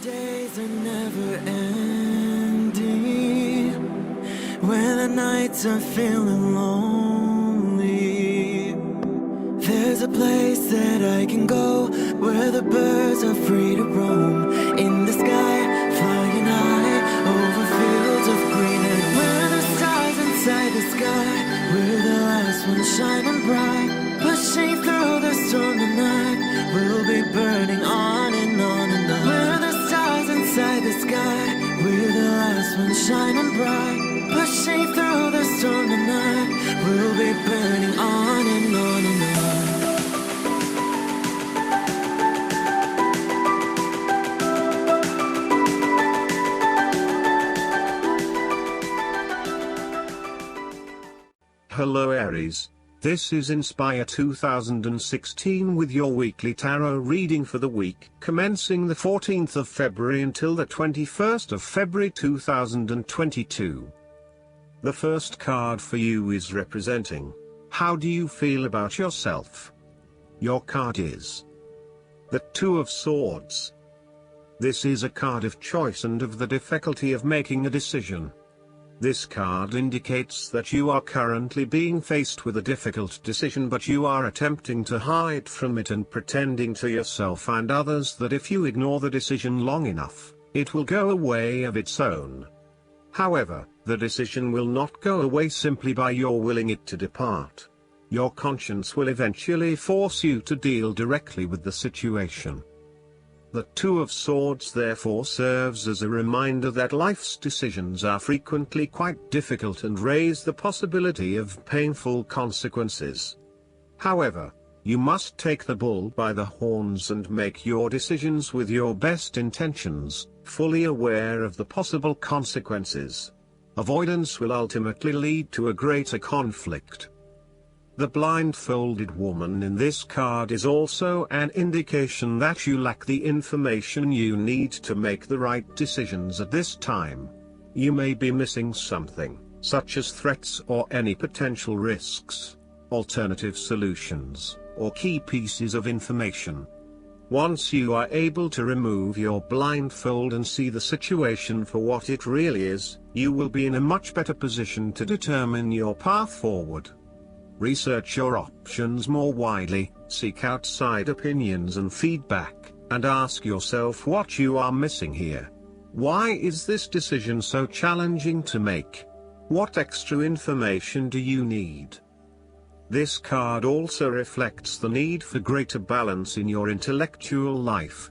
days are never ending, when the nights are feeling lonely. There's a place that I can go, where the birds are free to roam, in the sky, flying high, over fields of green. And where the stars inside the sky, we're the last ones shining bright, pushing through the storm tonight. We'll be burning on and on and on. We're the stars inside the sky, we're the last ones shining bright, pushing through the storm tonight. We'll be burning on and on and on. Hello Aries, this is Inspire 2016 with your weekly tarot reading for the week commencing the 14th of February until the 21st of February 2022. The first card for you is representing, how do you feel about yourself? Your card is the Two of Swords. This is a card of choice and of the difficulty of making a decision. This card indicates that you are currently being faced with a difficult decision, but you are attempting to hide from it and pretending to yourself and others that if you ignore the decision long enough, it will go away of its own. However, the decision will not go away simply by your willing it to depart. Your conscience will eventually force you to deal directly with the situation. The Two of Swords therefore serves as a reminder that life's decisions are frequently quite difficult and raise the possibility of painful consequences. However, you must take the bull by the horns and make your decisions with your best intentions, fully aware of the possible consequences. Avoidance will ultimately lead to a greater conflict. The blindfolded woman in this card is also an indication that you lack the information you need to make the right decisions at this time. You may be missing something, such as threats or any potential risks, alternative solutions, or key pieces of information. Once you are able to remove your blindfold and see the situation for what it really is, you will be in a much better position to determine your path forward. Research your options more widely, seek outside opinions and feedback, and ask yourself what you are missing here. Why is this decision so challenging to make? What extra information do you need? This card also reflects the need for greater balance in your intellectual life.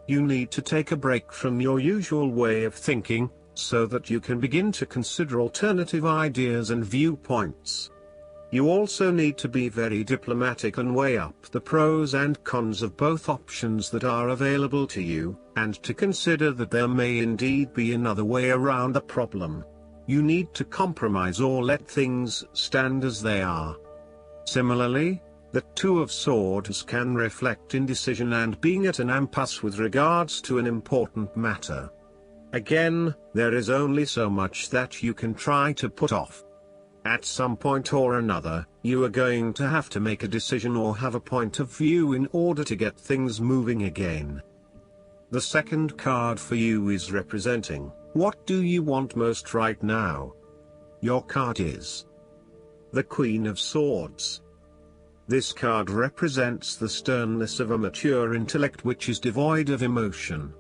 You need to take a break from your usual way of thinking, so that you can begin to consider alternative ideas and viewpoints. You also need to be very diplomatic and weigh up the pros and cons of both options that are available to you, and to consider that there may indeed be another way around the problem. You need to compromise or let things stand as they are. Similarly, the Two of Swords can reflect indecision and being at an impasse with regards to an important matter. Again, there is only so much that you can try to put off. At some point or another, you are going to have to make a decision or have a point of view in order to get things moving again. The second card for you is representing, what do you want most right now? Your card is the Queen of Swords. This card represents the sternness of a mature intellect which is devoid of emotion.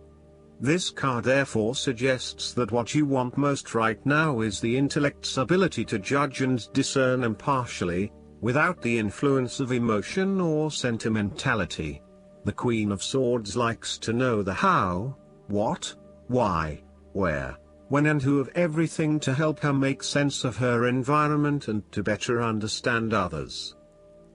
This card therefore suggests that what you want most right now is the intellect's ability to judge and discern impartially, without the influence of emotion or sentimentality. The Queen of Swords likes to know the how, what, why, where, when and who of everything to help her make sense of her environment and to better understand others.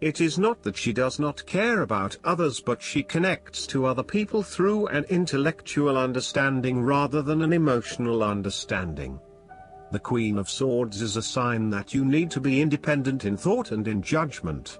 It is not that she does not care about others, but she connects to other people through an intellectual understanding rather than an emotional understanding. The Queen of Swords is a sign that you need to be independent in thought and in judgment.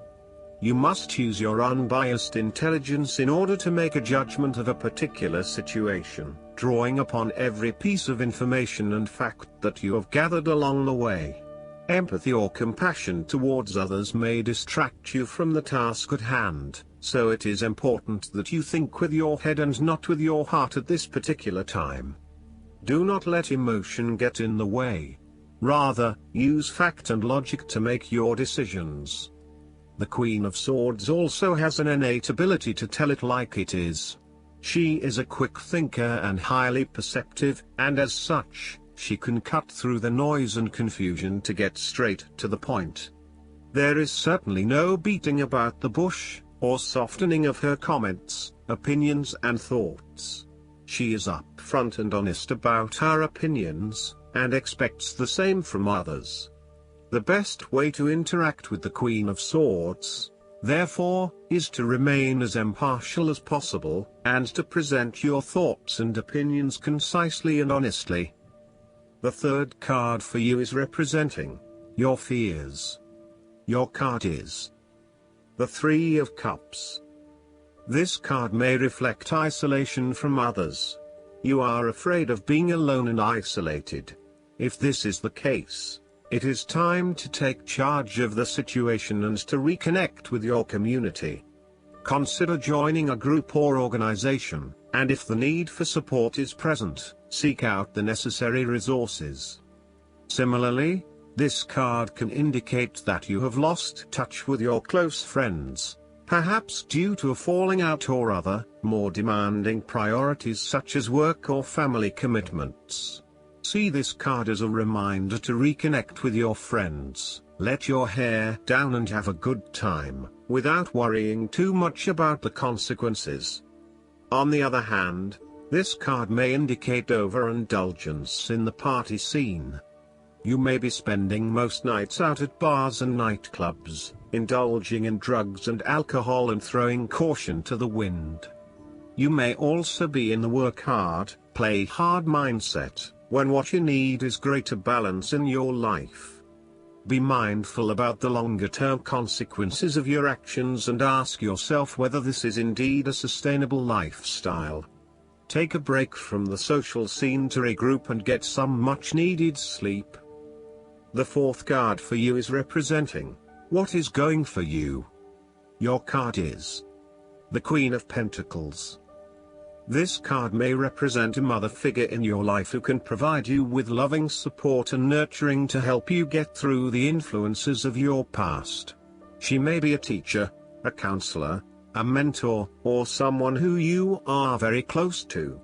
You must use your unbiased intelligence in order to make a judgment of a particular situation, drawing upon every piece of information and fact that you have gathered along the way. Empathy or compassion towards others may distract you from the task at hand, so it is important that you think with your head and not with your heart at this particular time. Do not let emotion get in the way. Rather, use fact and logic to make your decisions. The Queen of Swords also has an innate ability to tell it like it is. She is a quick thinker and highly perceptive, and as such, she can cut through the noise and confusion to get straight to the point. There is certainly no beating about the bush, or softening of her comments, opinions and thoughts. She is upfront and honest about her opinions, and expects the same from others. The best way to interact with the Queen of Swords, therefore, is to remain as impartial as possible, and to present your thoughts and opinions concisely and honestly. The third card for you is representing your fears. Your card is the Three of Cups. This card may reflect isolation from others. You are afraid of being alone and isolated. If this is the case, it is time to take charge of the situation and to reconnect with your community. Consider joining a group or organization, and if the need for support is present, seek out the necessary resources. Similarly, this card can indicate that you have lost touch with your close friends, perhaps due to a falling out or other, more demanding priorities such as work or family commitments. See this card as a reminder to reconnect with your friends, let your hair down and have a good time, without worrying too much about the consequences. On the other hand, this card may indicate overindulgence in the party scene. You may be spending most nights out at bars and nightclubs, indulging in drugs and alcohol and throwing caution to the wind. You may also be in the work hard, play hard mindset, when what you need is greater balance in your life. Be mindful about the longer-term consequences of your actions and ask yourself whether this is indeed a sustainable lifestyle. Take a break from the social scene to regroup and get some much-needed sleep. The fourth card for you is representing what is going for you. Your card is the Queen of Pentacles. This card may represent a mother figure in your life who can provide you with loving support and nurturing to help you get through the influences of your past. She may be a teacher, a counselor, a mentor, or someone who you are very close to.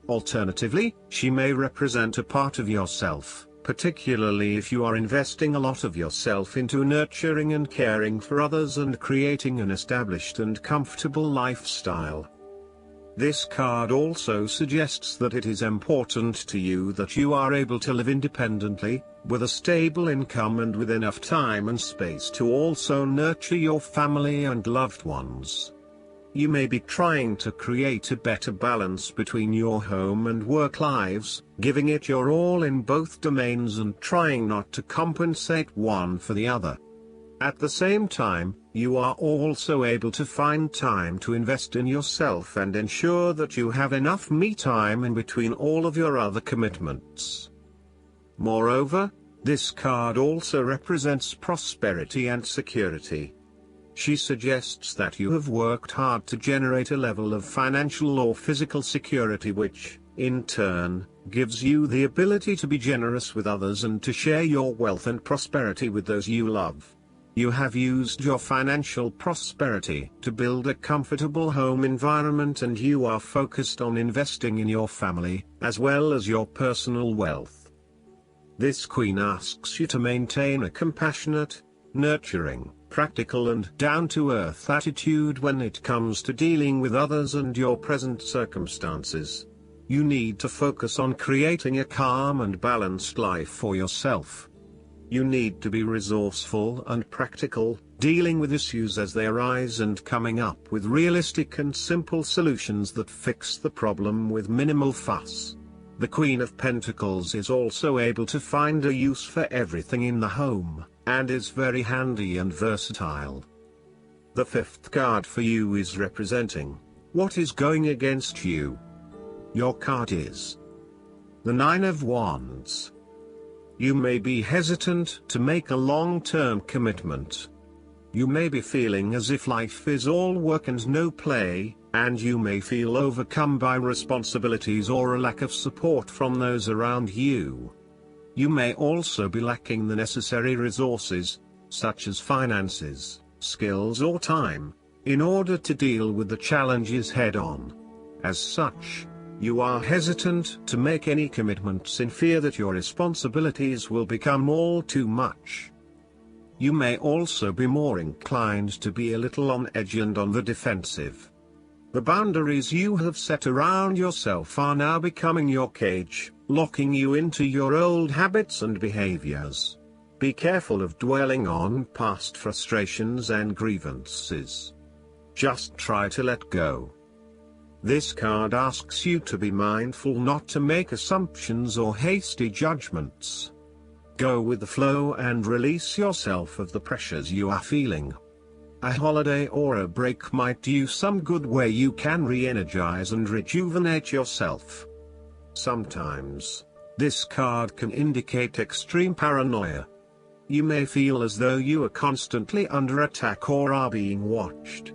Alternatively, she may represent a part of yourself, particularly if you are investing a lot of yourself into nurturing and caring for others and creating an established and comfortable lifestyle. This card also suggests that it is important to you that you are able to live independently, with a stable income and with enough time and space to also nurture your family and loved ones. You may be trying to create a better balance between your home and work lives, giving it your all in both domains and trying not to compensate one for the other. At the same time, you are also able to find time to invest in yourself and ensure that you have enough me time in between all of your other commitments. Moreover, this card also represents prosperity and security. She suggests that you have worked hard to generate a level of financial or physical security which, in turn, gives you the ability to be generous with others and to share your wealth and prosperity with those you love. You have used your financial prosperity to build a comfortable home environment and you are focused on investing in your family, as well as your personal wealth. This queen asks you to maintain a compassionate, nurturing, practical and down-to-earth attitude when it comes to dealing with others and your present circumstances. You need to focus on creating a calm and balanced life for yourself. You need to be resourceful and practical, dealing with issues as they arise and coming up with realistic and simple solutions that fix the problem with minimal fuss. The Queen of Pentacles is also able to find a use for everything in the home, and is very handy and versatile. The fifth card for you is representing what is going against you. Your card is the Nine of Wands. You may be hesitant to make a long-term commitment. You may be feeling as if life is all work and no play, and you may feel overcome by responsibilities or a lack of support from those around you. You may also be lacking the necessary resources, such as finances, skills or time, in order to deal with the challenges head-on. As such, you are hesitant to make any commitments in fear that your responsibilities will become all too much. You may also be more inclined to be a little on edge and on the defensive. The boundaries you have set around yourself are now becoming your cage, locking you into your old habits and behaviors. Be careful of dwelling on past frustrations and grievances. Just try to let go. This card asks you to be mindful not to make assumptions or hasty judgments. Go with the flow and release yourself of the pressures you are feeling. A holiday or a break might do you some good where you can re-energize and rejuvenate yourself. Sometimes, this card can indicate extreme paranoia. You may feel as though you are constantly under attack or are being watched.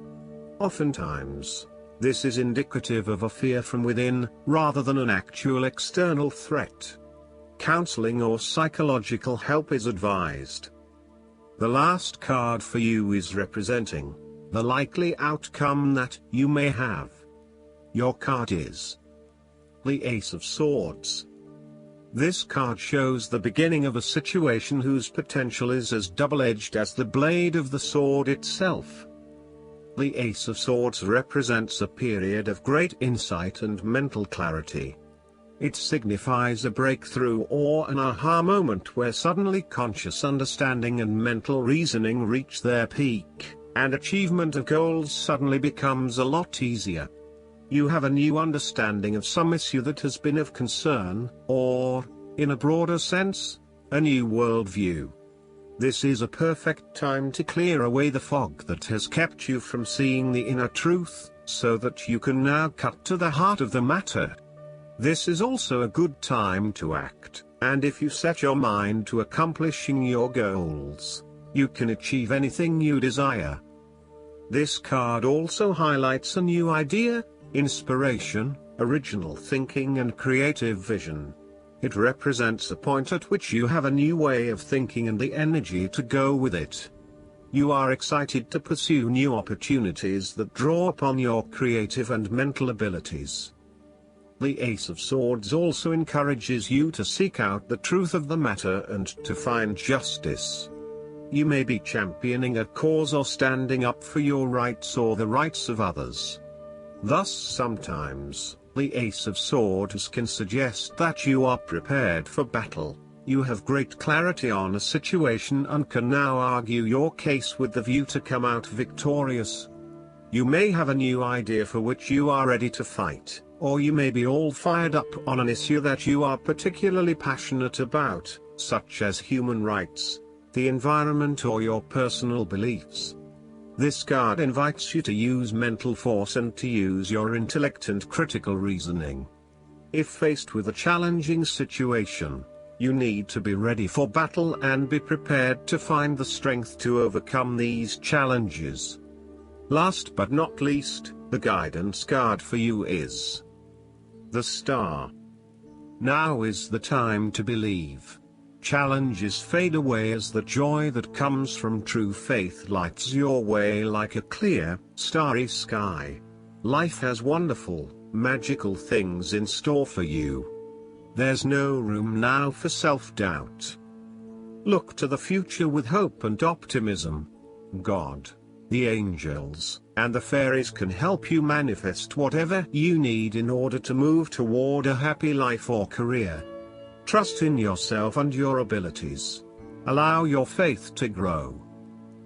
Oftentimes, this is indicative of a fear from within, rather than an actual external threat. Counseling or psychological help is advised. The last card for you is representing the likely outcome that you may have. Your card is the Ace of Swords. This card shows the beginning of a situation whose potential is as double-edged as the blade of the sword itself. The Ace of Swords represents a period of great insight and mental clarity. It signifies a breakthrough or an aha moment where suddenly conscious understanding and mental reasoning reach their peak, and achievement of goals suddenly becomes a lot easier. You have a new understanding of some issue that has been of concern, or, in a broader sense, a new worldview. This is a perfect time to clear away the fog that has kept you from seeing the inner truth, so that you can now cut to the heart of the matter. This is also a good time to act, and if you set your mind to accomplishing your goals, you can achieve anything you desire. This card also highlights a new idea, inspiration, original thinking and creative vision. It represents a point at which you have a new way of thinking and the energy to go with it. You are excited to pursue new opportunities that draw upon your creative and mental abilities. The Ace of Swords also encourages you to seek out the truth of the matter and to find justice. You may be championing a cause or standing up for your rights or the rights of others. Thus sometimes, the Ace of Swords can suggest that you are prepared for battle. You have great clarity on a situation and can now argue your case with the view to come out victorious. You may have a new idea for which you are ready to fight, or you may be all fired up on an issue that you are particularly passionate about, such as human rights, the environment or your personal beliefs. This card invites you to use mental force and to use your intellect and critical reasoning. If faced with a challenging situation, you need to be ready for battle and be prepared to find the strength to overcome these challenges. Last but not least, the guidance card for you is the Star. Now is the time to believe. Challenges fade away as the joy that comes from true faith lights your way like a clear, starry sky. Life has wonderful, magical things in store for you. There's no room now for self-doubt. Look to the future with hope and optimism. God, the angels, and the fairies can help you manifest whatever you need in order to move toward a happy life or career. Trust in yourself and your abilities. Allow your faith to grow.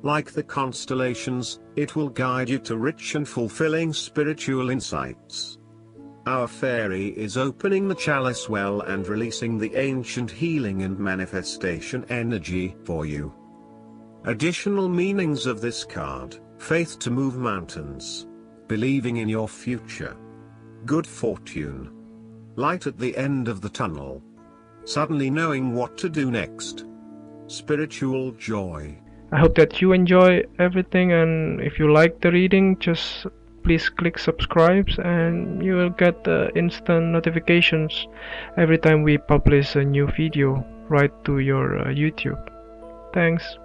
Like the constellations, it will guide you to rich and fulfilling spiritual insights. Our fairy is opening the chalice well and releasing the ancient healing and manifestation energy for you. Additional meanings of this card: faith to move mountains, believing in your future, good fortune, light at the end of the tunnel, suddenly knowing what to do next, spiritual joy, I hope that you enjoy everything, and if you like the reading, just please click subscribe and you will get instant notifications every time we publish a new video right to your YouTube. Thanks.